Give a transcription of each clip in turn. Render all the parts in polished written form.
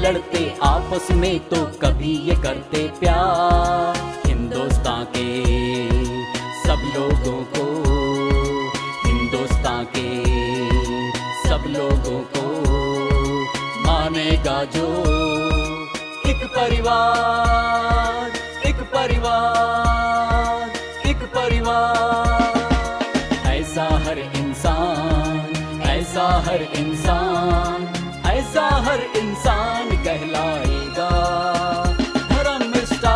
लड़ते आपस में तो कभी ये करते प्यार। हिंदुस्तान के सब लोगों को, हिंदुस्तान के सब लोगों को मानेगा जो एक परिवार, एक परिवार, एक परिवार। ऐसा हर इंसान, ऐसा हर इंसान, ऐसा हर इंसान कहलाएगा धर्मनिष्ठा,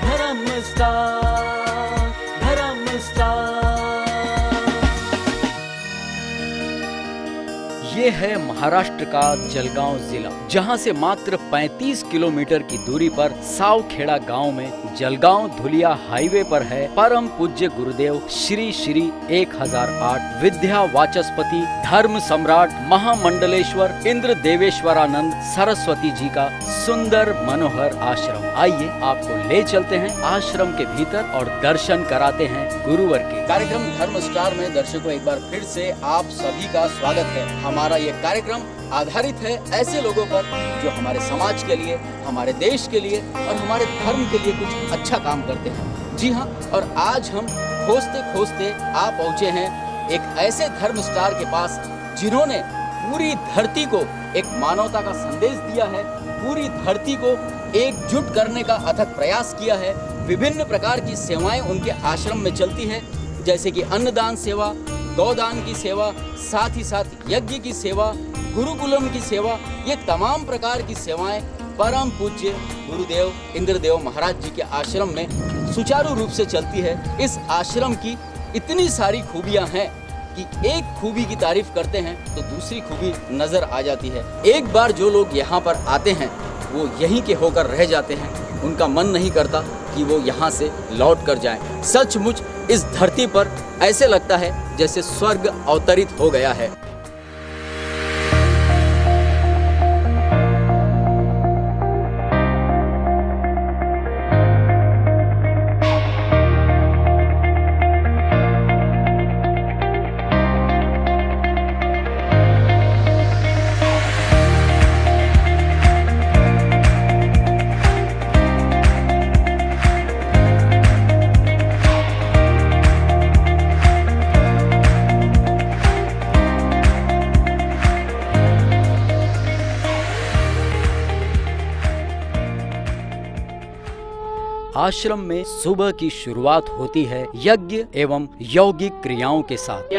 धर्मनिष्ठा, धर्मनिष्ठा। ये है महाराष्ट्र का जलगांव जिला, जहां से मात्र 35 किलोमीटर की दूरी पर सावखेड़ा गांव में जलगांव धुलिया हाईवे पर है परम पूज्य गुरुदेव श्री श्री 1008 विद्या वाचस्पति धर्म सम्राट महामंडलेश्वर इंद्र देवेश्वरानंद सरस्वती जी का सुंदर मनोहर आश्रम। आइए आपको ले चलते हैं आश्रम के भीतर और दर्शन कराते हैं गुरुवर के। कार्यक्रम धर्म स्टार में दर्शकों एक बार फिर से आप सभी का स्वागत है। हमारा ये कार्यक्रम आधारित है ऐसे लोगों पर जो हमारे समाज के लिए, हमारे देश के लिए और हमारे धर्म के लिए कुछ अच्छा काम करते हैं। जी हाँ, और आज हम खोजते खोजते आ पहुँचे हैं एक ऐसे धर्म स्टार के पास जिन्होंने पूरी धरती को एक मानवता का संदेश दिया है, पूरी धरती को एकजुट करने का अथक प्रयास किया है। विभिन्न प्रकार की सेवाएं उनके आश्रम में चलती है, जैसे कि अन्नदान सेवा, गौदान की सेवा, साथ ही साथ यज्ञ की सेवा, गुरुकुलम की सेवा। ये तमाम प्रकार की सेवाएं परम पूज्य गुरुदेव इंद्रदेव महाराज जी के आश्रम में सुचारू रूप से चलती है। इस आश्रम की इतनी सारी खूबियां हैं कि एक खूबी की तारीफ करते हैं तो दूसरी खूबी नजर आ जाती है। एक बार जो लोग यहाँ पर आते हैं वो यहीं के होकर रह जाते हैं, उनका मन नहीं करता कि वो यहाँ से लौट कर जाएं। सचमुच इस धरती पर ऐसे लगता है जैसे स्वर्ग अवतरित हो गया है। आश्रम में सुबह की शुरुआत होती है यज्ञ एवं यौगिक क्रियाओं के साथ।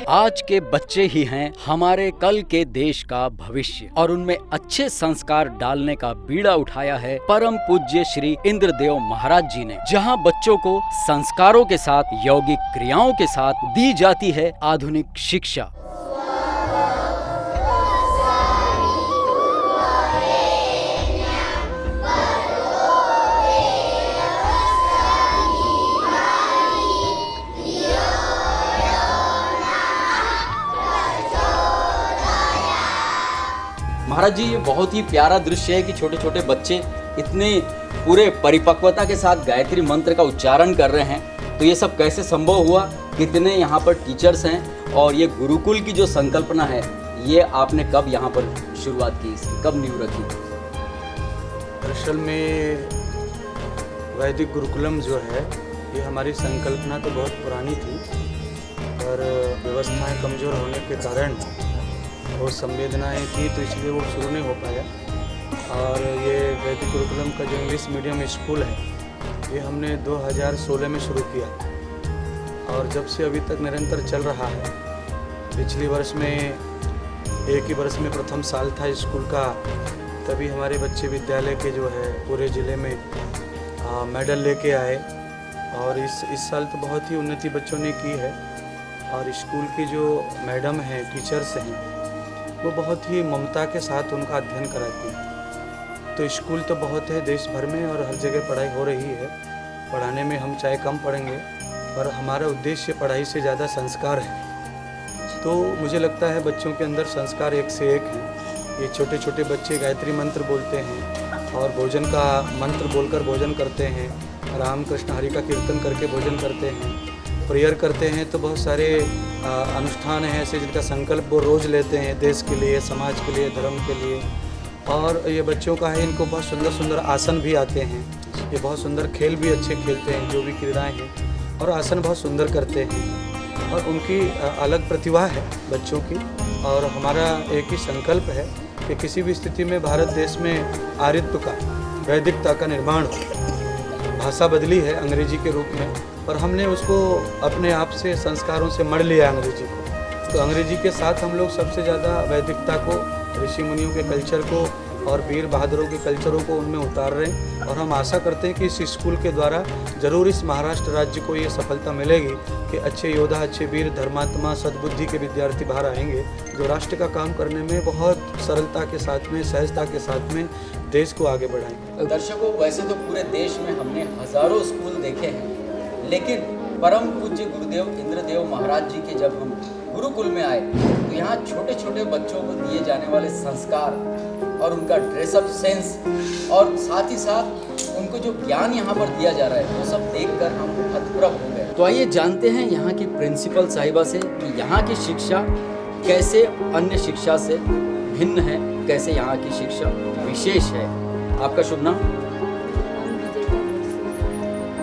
आज के बच्चे ही हैं हमारे कल के देश का भविष्य, और उनमें अच्छे संस्कार डालने का बीड़ा उठाया है परम पूज्य श्री इंद्रदेव महाराज जी ने, जहां बच्चों को संस्कारों के साथ यौगिक क्रियाओं के साथ दी जाती है आधुनिक शिक्षा। महाराज जी, ये बहुत ही प्यारा दृश्य है कि छोटे छोटे बच्चे इतने पूरे परिपक्वता के साथ गायत्री मंत्र का उच्चारण कर रहे हैं। तो ये सब कैसे संभव हुआ? कितने यहाँ पर टीचर्स हैं? और ये गुरुकुल की जो संकल्पना है, ये आपने कब यहाँ पर शुरुआत की, इसकी कब नींव रखी? दरअसल में वैदिक गुरुकुलम जो है, ये हमारी संकल्पना तो बहुत पुरानी थी, पर व्यवस्थाएं कमज़ोर होने के कारण वो संवेदनाएं थी, तो इसलिए वो शुरू नहीं हो पाया। और ये वैदिक गुरुकुलम का जो इंग्लिश मीडियम स्कूल है, ये हमने 2016 में शुरू किया और जब से अभी तक निरंतर चल रहा है। पिछले वर्ष में एक ही वर्ष में प्रथम साल था स्कूल का, तभी हमारे बच्चे विद्यालय के जो है पूरे ज़िले में मेडल लेके आए। और इस साल तो बहुत ही उन्नति बच्चों ने की है। और स्कूल की जो मैडम हैं, टीचर्स हैं, वो बहुत ही ममता के साथ उनका अध्ययन कराती हैं। तो स्कूल तो बहुत है देश भर में और हर जगह पढ़ाई हो रही है। पढ़ाने में हम चाहे कम पढ़ेंगे, पर हमारा उद्देश्य पढ़ाई से ज़्यादा संस्कार है। तो मुझे लगता है बच्चों के अंदर संस्कार एक से एक हैं। ये छोटे छोटे बच्चे गायत्री मंत्र बोलते हैं और भोजन का मंत्र बोलकर भोजन करते हैं। राम कृष्ण हरि का कीर्तन करके भोजन करते हैं, प्रेयर करते हैं। तो बहुत सारे अनुष्ठान हैं ऐसे जिनका संकल्प वो रोज़ लेते हैं, देश के लिए, समाज के लिए, धर्म के लिए। और ये बच्चों का है, इनको बहुत सुंदर सुंदर आसन भी आते हैं, ये बहुत सुंदर खेल भी अच्छे खेलते हैं, जो भी क्रीड़ाएँ हैं, और आसन बहुत सुंदर करते हैं। और उनकी अलग प्रतिभा है बच्चों की। और हमारा एक ही संकल्प है कि किसी भी स्थिति में भारत देश में आर्यत्व का, वैदिकता का निर्माण हो। भाषा बदली है अंग्रेजी के रूप में, और हमने उसको अपने आप से संस्कारों से मढ़ लिया अंग्रेजी को। तो अंग्रेजी के साथ हम लोग सबसे ज़्यादा वैदिकता को, ऋषि मुनियों के कल्चर को और वीर बहादुरों के कल्चरों को उनमें उतार रहे हैं। और हम आशा करते हैं कि इस स्कूल के द्वारा ज़रूर इस महाराष्ट्र राज्य को ये सफलता मिलेगी कि अच्छे योद्धा, अच्छे वीर, धर्मात्मा, सद्बुद्धि के विद्यार्थी बाहर आएंगे, जो राष्ट्र का काम करने में बहुत सरलता के साथ में, सहजता के साथ में देश को आगे बढ़ाएंगे। दर्शकों, वैसे तो पूरे देश में हमने हजारों स्कूल देखे हैं, लेकिन परम पूज्य गुरुदेव इंद्रदेव महाराज जी के जब हम गुरुकुल में आए तो यहाँ छोटे छोटे बच्चों को दिए जाने वाले संस्कार और उनका ड्रेसअप सेंस और साथ ही साथ उनको जो ज्ञान यहाँ पर दिया जा रहा है वो सब देखकर हम हतप्रभ हो गए। तो आइए जानते हैं यहाँ की प्रिंसिपल साहिबा से कि यहाँ की शिक्षा कैसे अन्य शिक्षा से भिन्न है, कैसे यहाँ की शिक्षा विशेष है। आपका शुभ नाम?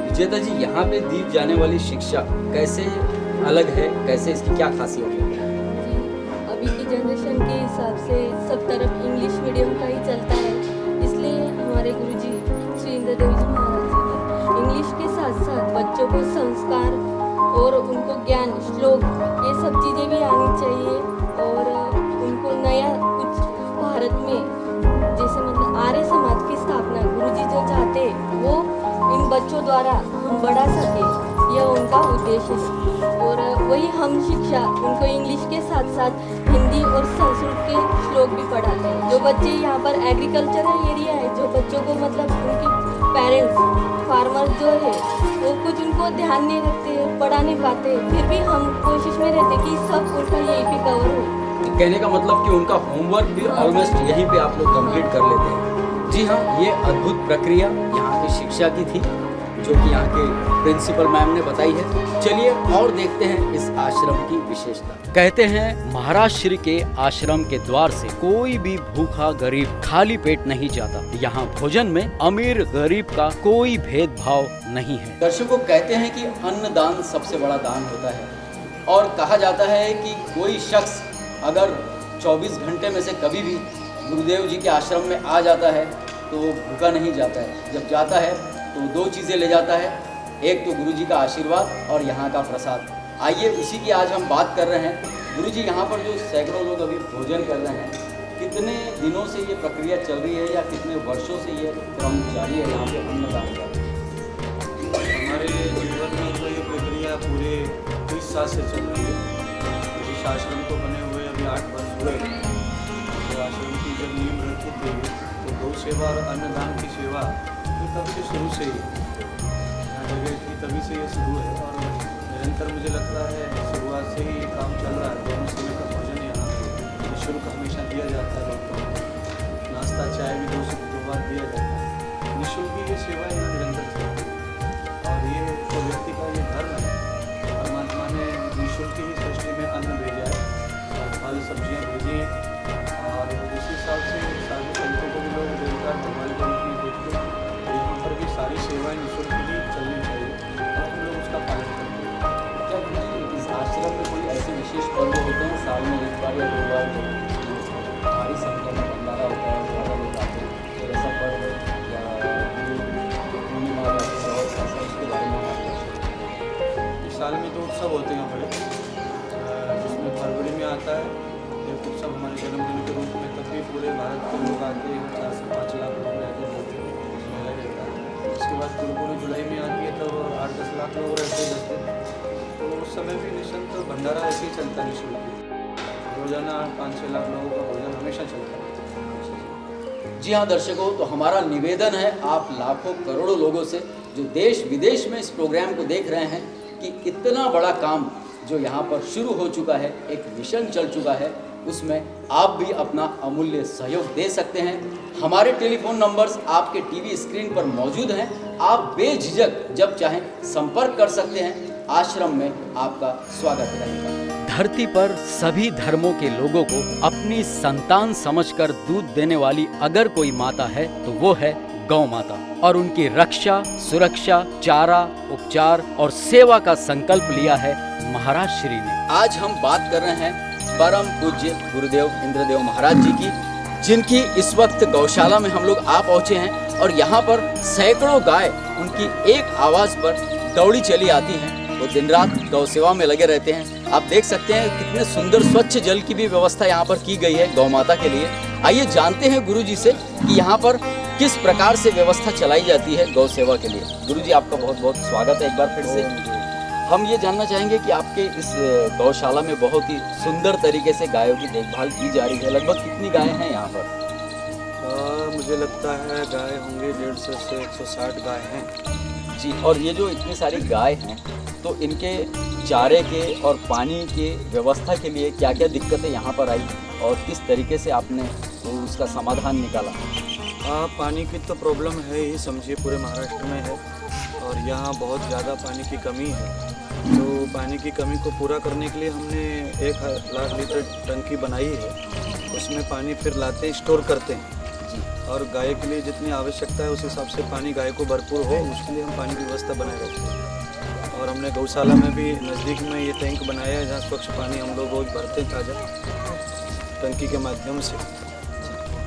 विजेता जी, यहाँ पे दी जाने वाली शिक्षा कैसे अलग है, कैसे इसकी क्या खासियत है? अभी की जनरेशन के हिसाब से सब तरफ इंग्लिश मीडियम का ही चलता है, इसलिए हमारे गुरुजी श्री इंद्रदेव जी महाराज जी ने इंग्लिश के साथ साथ बच्चों को संस्कार और उनको ज्ञान, श्लोक, ये सब चीज़ें भी आनी चाहिए। और उनको नया कुछ भारत में जैसे मतलब आर्य समाज की स्थापना गुरुजी जो चाहते वो इन बच्चों द्वारा हम बढ़ा सके, यह उनका उद्देश्य है। और वही हम शिक्षा उनको इंग्लिश के साथ साथ हिंदी और संस्कृत के श्लोक भी पढ़ाते हैं। जो बच्चे यहाँ पर एग्रीकल्चरल एरिया है, जो बच्चों को मतलब उनके पेरेंट्स फार्मर जो है वो कुछ उनको ध्यान नहीं रखते, पढ़ा नहीं पाते, फिर भी हम कोशिश में रहते कि सब उनका यहीं पे कवर हो। कहने का मतलब कि उनका होमवर्क भी ऑलमोस्ट यहीं पे आप लोग कंप्लीट कर लेते हैं। जी हाँ, ये अद्भुत प्रक्रिया यहाँ की शिक्षा की थी जो कि यहाँ के प्रिंसिपल मैम ने बताई है। चलिए और देखते हैं इस आश्रम की विशेषता। कहते हैं महाराष्ट्र के आश्रम के द्वार से कोई भी भूखा गरीब खाली पेट नहीं जाता। यहाँ भोजन में अमीर गरीब का कोई भेदभाव नहीं है। दर्शकों, कहते हैं कि अन्नदान सबसे बड़ा दान होता है और कहा जाता है कि कोई शख्स अगर 24 घंटे में से कभी भी गुरुदेव जी के आश्रम में आ जाता है तो भूखा नहीं जाता है। जब जाता है तो 2 चीज़ें ले जाता है, एक तो गुरुजी का आशीर्वाद और यहाँ का प्रसाद। आइए उसी की आज हम बात कर रहे हैं। गुरुजी, यहाँ पर जो सैकड़ों लोग अभी भोजन कर रहे हैं, कितने दिनों से ये प्रक्रिया चल रही है या कितने वर्षों से ये क्रम जारी है यहाँ पे अन्नदान का? हमारे जीवन में तो ये प्रक्रिया पूरे 30 साल से चल रही है। इस आश्रम को बने हुए अभी 8 वर्ष हुए। तो आश्रम की जब नींव रखी थी तो गौ सेवा और अन्नदान की सेवा तब से शुरू से ही यहाँ जगह थी, तभी से ये शुरू है। और निरंतर मुझे लगता है शुरुआत से ही ये काम चल रहा है। दोनों समय का भोजन यहाँ निःशुल्क हमेशा दिया जाता है लोगों को। नाश्ता चाय भी 2 बार दिया जाता है। निःशुल्क ही ये सेवा यहाँ निरंतर चलती है। और ये तो व्यक्ति का ये धर्म है। परमात्मा ने निःशुल्क ही सृष्टि में अन्न भेजा है, फल सब्जियाँ भेजी हैं। और इसी हिसाब से साधु संतों को भी लोग देवता भगवान के रूप में देखते हैं। यहाँ पर भी सारी सेवाएं निःशुल्क ही चलनी चाहिए और हम लोग उसका पालन करते हैं। क्या गुरुजी, इस आश्रम में कोई ऐसे विशेष पर्व होते हैं साल में 1 बार या 2 बार भारी संख्या में भंडारा होता है, ज़्यादा लोग आते हैं, तो ऐसा पर्व या पूर्णिमा या फिर और ऐसा उसके बारे में आप बताइए। इस साल में 2 उत्सव होते हैं बड़े, जिसमें फरवरी में आता है एक उत्सव हमारे जन्मदिन के रूप में। तब भी पूरे भारत के लोग आते हैं, 4 से 5 लाख लोग रहते हैं, मेला रहता है। उसके बाद गुरुकुल जुलाई में आती है तो 8-10 लाख लोग रहते हैं 10 दिन। तो उस समय भी निःशुल्क भंडारा ऐसे ही चलता है निःशुल्क। रोजाना 5-6 लाख लोगों का भोजन हमेशा चलता है। जी हाँ दर्शकों, तो हमारा निवेदन है आप लाखों करोड़ों लोगों से जो देश विदेश में इस प्रोग्राम को देख रहे हैं कि इतना बड़ा काम जो यहाँ पर शुरू हो चुका है, एक मिशन चल चुका है उसमें आप भी अपना अमूल्य सहयोग दे सकते हैं। हमारे टेलीफोन नंबर्स आपके टीवी स्क्रीन पर मौजूद हैं। आप बेझिझक जब चाहें संपर्क कर सकते हैं। आश्रम में आपका स्वागत रहेगा। धरती पर सभी धर्मों के लोगों को अपनी संतान समझकर दूध देने वाली अगर कोई माता है तो वो है गौ माता, और उनकी रक्षा, सुरक्षा, चारा, उपचार और सेवा का संकल्प लिया है महाराज श्री ने। आज हम बात कर रहे हैं परम पूज्य गुरुदेव इंद्रदेव महाराज जी की, जिनकी इस वक्त गौशाला में हम लोग आ पहुंचे हैं और यहाँ पर सैकड़ों गाय उनकी एक आवाज पर दौड़ी चली आती हैं। वो दिन रात गौ सेवा में लगे रहते हैं। आप देख सकते हैं कितने सुंदर स्वच्छ जल की भी व्यवस्था यहाँ पर की गई है गौ माता के लिए। आइए जानते हैं गुरु जी से कि यहाँ पर किस प्रकार से व्यवस्था चलाई जाती है गौ सेवा के लिए। गुरु जी, आपका बहुत बहुत स्वागत है एक बार फिर से। हम ये जानना चाहेंगे कि आपके इस गौशाला में बहुत ही सुंदर तरीके से गायों की देखभाल की जा रही है। लगभग कितनी गाय हैं यहाँ पर? मुझे लगता है गाय होंगी 150 से 160 गाय हैं जी। और ये जो इतनी सारी गाय हैं तो इनके चारे के और पानी के व्यवस्था के लिए क्या क्या दिक्कतें यहाँ पर आई और किस तरीके से आपने उसका समाधान निकाला? पानी की तो प्रॉब्लम है ही, समझिए पूरे महाराष्ट्र में है और यहाँ बहुत ज़्यादा पानी की कमी है। तो पानी की कमी को पूरा करने के लिए हमने 1 लाख लीटर टंकी बनाई है। उसमें पानी फिर लाते स्टोर करते हैं और गाय के लिए जितनी आवश्यकता है उस हिसाब से पानी गाय को भरपूर हो, उसके लिए हम पानी की व्यवस्था बनाए रखते हैं। और हमने गौशाला में भी नज़दीक में ये टैंक बनाया है जहाँ स्वच्छ पानी हम लोग रोज़ भरते हैं ताज़ा टंकी के माध्यम से।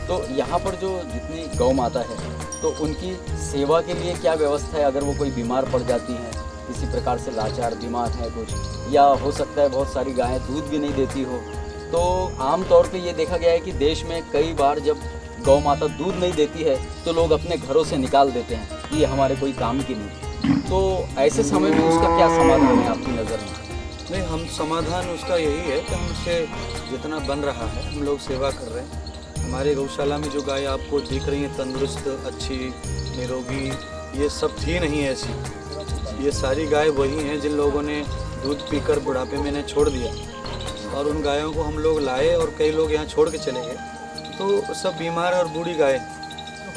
तो यहाँ पर जो जितनी गौ माता है तो उनकी सेवा के लिए क्या व्यवस्था है? अगर वो कोई बीमार पड़ जाती हैं, किसी प्रकार से लाचार बीमार है कुछ, या हो सकता है बहुत सारी गायें दूध भी नहीं देती हो, तो आम तौर पे ये देखा गया है कि देश में कई बार जब गौ माता दूध नहीं देती है तो लोग अपने घरों से निकाल देते हैं कि ये हमारे कोई काम की नहीं। तो ऐसे समय में उसका क्या समाधान है आपकी नज़र में? नहीं, हम समाधान उसका यही है कि हमसे जितना बन रहा है हम लोग सेवा कर रहे हैं। हमारे गौशाला में जो गाय आपको दिख रही हैं तंदुरुस्त, अच्छी, निरोगी, ये सब थी नहीं ऐसी। ये सारी गाय वही हैं जिन लोगों ने दूध पीकर बुढ़ापे में इन्हें छोड़ दिया और उन गायों को हम लोग लाए और कई लोग यहाँ छोड़ के चले गए। तो सब बीमार और बूढ़ी गाय,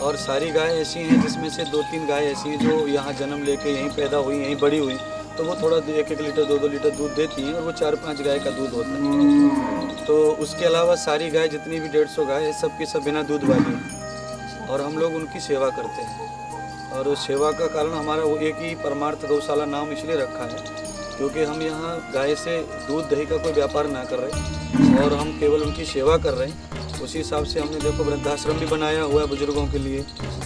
और सारी गाय ऐसी हैं जिसमें से 2-3 गाय ऐसी हैं जो यहाँ जन्म लेके यहीं पैदा हुई, यहीं बड़ी हुई, तो वो थोड़ा 1-1 लीटर 2-2 लीटर दूध देती हैं और वो 4-5 गाय का दूध होता है। तो उसके अलावा सारी गाय जितनी भी 150 गाय है सब की सब बिना दूध वाली हैं और हम लोग उनकी सेवा करते हैं। और उस सेवा का कारण हमारा वो एक ही परमार्थ गौशाला नाम इसलिए रखा है क्योंकि हम यहाँ गाय से दूध दही का कोई व्यापार ना कर रहे और हम केवल उनकी सेवा कर रहे हैं। उसी हिसाब से हमने देखो वृद्धाश्रम भी बनाया हुआ है बुजुर्गों के लिए,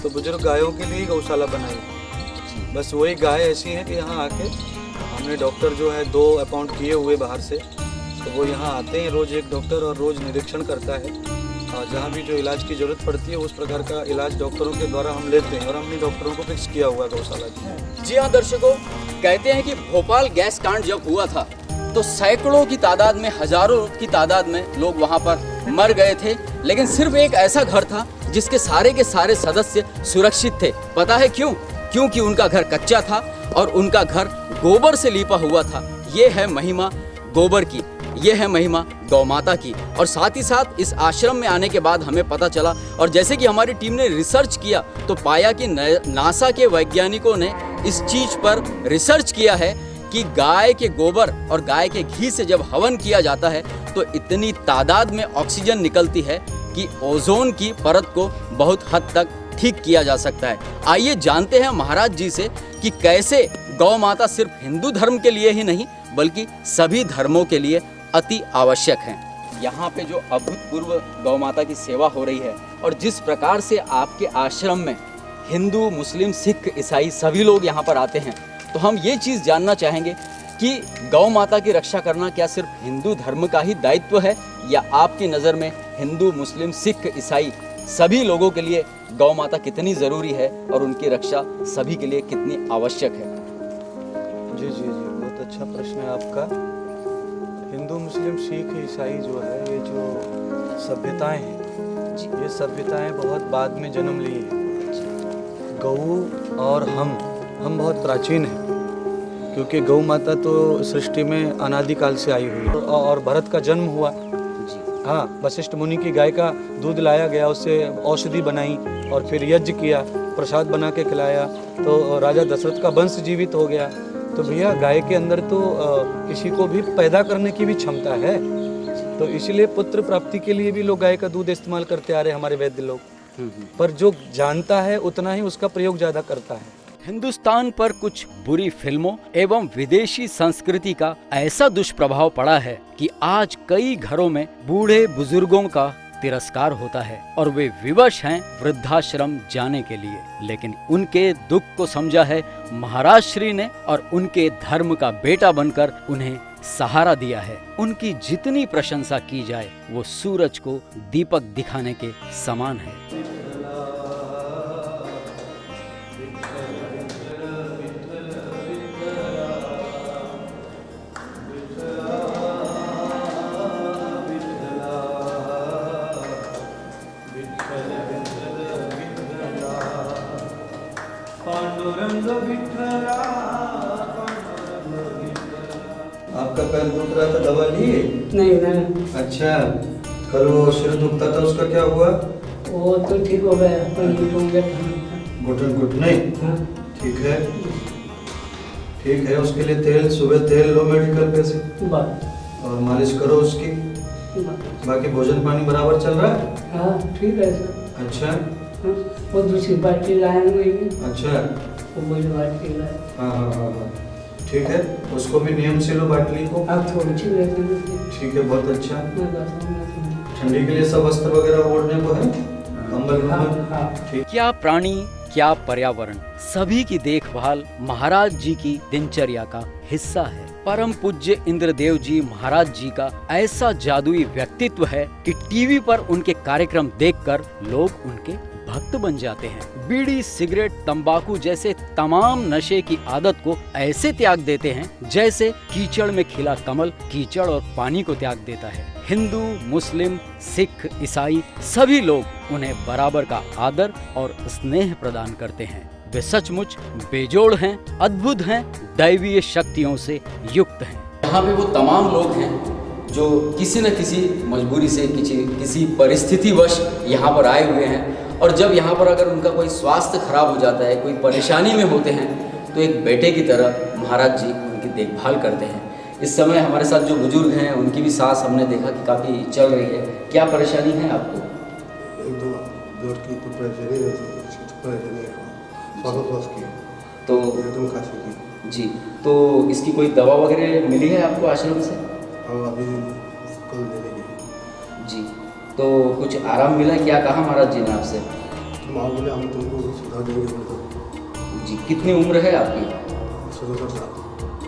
तो बुजुर्ग गायों के लिए ही गौशाला बनाई। बस वही गाय ऐसी हैं कि यहाँ आके हमने डॉक्टर जो है 2 अपॉइंट किए हुए बाहर से, तो वो यहाँ आते हैं रोज़ एक डॉक्टर और रोज़ निरीक्षण करता है और जहाँ भी जो इलाज की ज़रूरत पड़ती है उस प्रकार का इलाज डॉक्टरों के द्वारा हम लेते हैं और हमने डॉक्टरों को फिक्स किया हुआ है गौशाला की। जी हाँ दर्शकों, कहते हैं कि भोपाल गैस कांड जब हुआ था तो सैकड़ों की तादाद में, हजारों की तादाद में लोग वहाँ पर मर गए थे, लेकिन सिर्फ एक ऐसा घर था जिसके सारे के सारे सदस्य सुरक्षित थे। पता है क्यों? क्योंकि उनका घर कच्चा था और उनका घर गोबर से लीपा हुआ था। ये है महिमा गोबर की, ये है महिमा गौ माता की। और साथ ही साथ इस आश्रम में आने के बाद हमें पता चला, और जैसे कि हमारी टीम ने रिसर्च किया तो पाया कि नासा के वैज्ञानिकों ने इस चीज पर रिसर्च किया है कि गाय के गोबर और गाय के घी से जब हवन किया जाता है तो इतनी तादाद में ऑक्सीजन निकलती है कि ओजोन की परत को बहुत हद तक ठीक किया जा सकता है। आइए जानते हैं महाराज जी से कि कैसे गौ माता सिर्फ हिंदू धर्म के लिए ही नहीं बल्कि सभी धर्मों के लिए अति आवश्यक है। यहाँ पे जो अभूतपूर्व गौ माता की सेवा हो रही है और जिस प्रकार से आपके आश्रम में हिंदू, मुस्लिम, सिख, ईसाई सभी लोग यहाँ पर आते हैं, तो हम ये चीज़ जानना चाहेंगे कि गौ माता की रक्षा करना क्या सिर्फ हिंदू धर्म का ही दायित्व है या आपकी नज़र में हिंदू, मुस्लिम, सिख, ईसाई सभी लोगों के लिए गौ माता कितनी ज़रूरी है और उनकी रक्षा सभी के लिए कितनी आवश्यक है? जी जी जी, बहुत अच्छा प्रश्न है आपका। हिंदू, मुस्लिम, सिख, ईसाई जो है ये जो सभ्यताएं हैं, ये सभ्यताएं बहुत बाद में जन्म ली हैं। गऊ और हम बहुत प्राचीन हैं क्योंकि गौ माता तो सृष्टि में अनादिकाल से आई हुई है और भरत का जन्म हुआ हाँ, वशिष्ठ मुनि की गाय का दूध लाया गया, उससे औषधि बनाई और फिर यज्ञ किया, प्रसाद बना के खिलाया, तो राजा दशरथ का वंश जीवित हो गया। तो भैया गाय के अंदर तो किसी को भी पैदा करने की भी क्षमता है, तो इसलिए पुत्र प्राप्ति के लिए भी लोग गाय का दूध इस्तेमाल करते आ रहे हैं हमारे वैद्य लोग। पर जो जानता है उतना ही उसका प्रयोग ज़्यादा करता है। हिंदुस्तान पर कुछ बुरी फिल्मों एवं विदेशी संस्कृति का ऐसा दुष्प्रभाव पड़ा है कि आज कई घरों में बूढ़े बुजुर्गों का तिरस्कार होता है और वे विवश हैं वृद्धाश्रम जाने के लिए। लेकिन उनके दुख को समझा है महाराज श्री ने और उनके धर्म का बेटा बनकर उन्हें सहारा दिया है। उनकी जितनी प्रशंसा की जाए वो सूरज को दीपक दिखाने के समान है। आपका पैर दुख रहा था, दवा लिए? नहीं। अच्छा, कल वो सिर दुखता था, उसका क्या हुआ? वो तो ठीक हो गया, पर घुटन घुटने? हाँ। ठीक है, ठीक है। उसके लिए तेल, सुबह तेल लो मेडिकल पे से, और मालिश करो उसकी। बाकी भोजन पानी बराबर चल रहा है? हाँ ठीक है सर। अच्छा। हाँ, वो दूसरी बाल्टी लाए हुए। अच्छा, वो बड़ी बाल्टी लाए। हाँ, ठीक है। उसको भी नियम से लो बाटली को। आप थोड़ी सी रहते हैं। ठीक है, बहुत अच्छा। मैं बताऊंगा। ठंडी के लिए सब वस्त्र वगैरह ओढ़ने को है, कंबल। हाँ। ठीक। क्या प्राणी, क्या पर्यावरण, सभी की देखभाल महाराज जी की दिनचर्या का हिस्सा है। परम पूज्य इंद्रदेव जी महाराज जी का ऐसा जादुई व्यक्तित्व है कि टीवी पर उनके कार्यक्रम देखकर लोग उनके भक्त बन जाते हैं। बीड़ी, सिगरेट, तंबाकू जैसे तमाम नशे की आदत को ऐसे त्याग देते हैं जैसे कीचड़ में खिला कमल कीचड़ और पानी को त्याग देता है। हिंदू, मुस्लिम, सिख, ईसाई सभी लोग उन्हें बराबर का आदर और स्नेह प्रदान करते हैं। वे सचमुच बेजोड़ हैं, अद्भुत हैं, दैवीय शक्तियों से युक्त हैं। यहाँ पे वो तमाम लोग हैं जो किसी न किसी मजबूरी से, किसी परिस्थितिवश यहाँ पर आए हुए हैं, और जब यहाँ पर अगर उनका कोई स्वास्थ्य खराब हो जाता है, कोई परेशानी में होते हैं, तो एक बेटे की तरह महाराज जी उनकी देखभाल करते हैं। इस समय हमारे साथ जो बुजुर्ग हैं उनकी भी सांस हमने देखा कि काफ़ी चल रही है। क्या परेशानी है आपको? जोर की तो परेशानी है, तो एकदम खांसी की। जी, तो इसकी कोई दवा वगैरह मिली है आपको आश्रम से? हाँ, अभी कल दे देंगे। जी, तो कुछ आराम मिला? क्या कहा महाराज जी ने आपसे? माँ बोले हम तुमको सुधार देंगे तुमको। जी, कितनी उम्र है आपकी? 77 साल।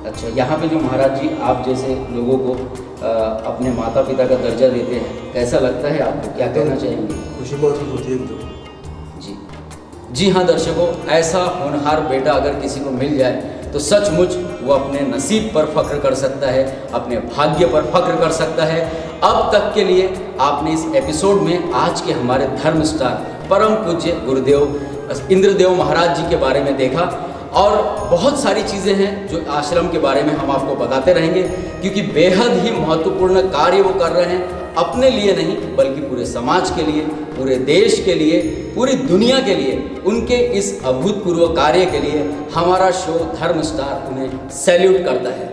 अच्छा, यहाँ पे जो महाराज जी आप जैसे लोगों को अपने माता पिता का दर्जा देते हैं, कैसा लगता है आपको? क्या कहना चाहेंगे? खुशी महसूस होती है एकदम। जी हाँ दर्शकों, ऐसा होनहार बेटा अगर किसी को मिल जाए तो सचमुच वो अपने नसीब पर फख्र कर सकता है, अपने भाग्य पर फख्र कर सकता है। अब तक के लिए आपने इस एपिसोड में आज के हमारे धर्म स्टार परम पूज्य गुरुदेव इंद्रदेव महाराज जी के बारे में देखा, और बहुत सारी चीज़ें हैं जो आश्रम के बारे में हम आपको बताते रहेंगे, क्योंकि बेहद ही महत्वपूर्ण कार्य वो कर रहे हैं, अपने लिए नहीं बल्कि पूरे समाज के लिए, पूरे देश के लिए, पूरी दुनिया के लिए। उनके इस अभूतपूर्व कार्य के लिए हमारा शो धर्म स्टार उन्हें सैल्यूट करता है।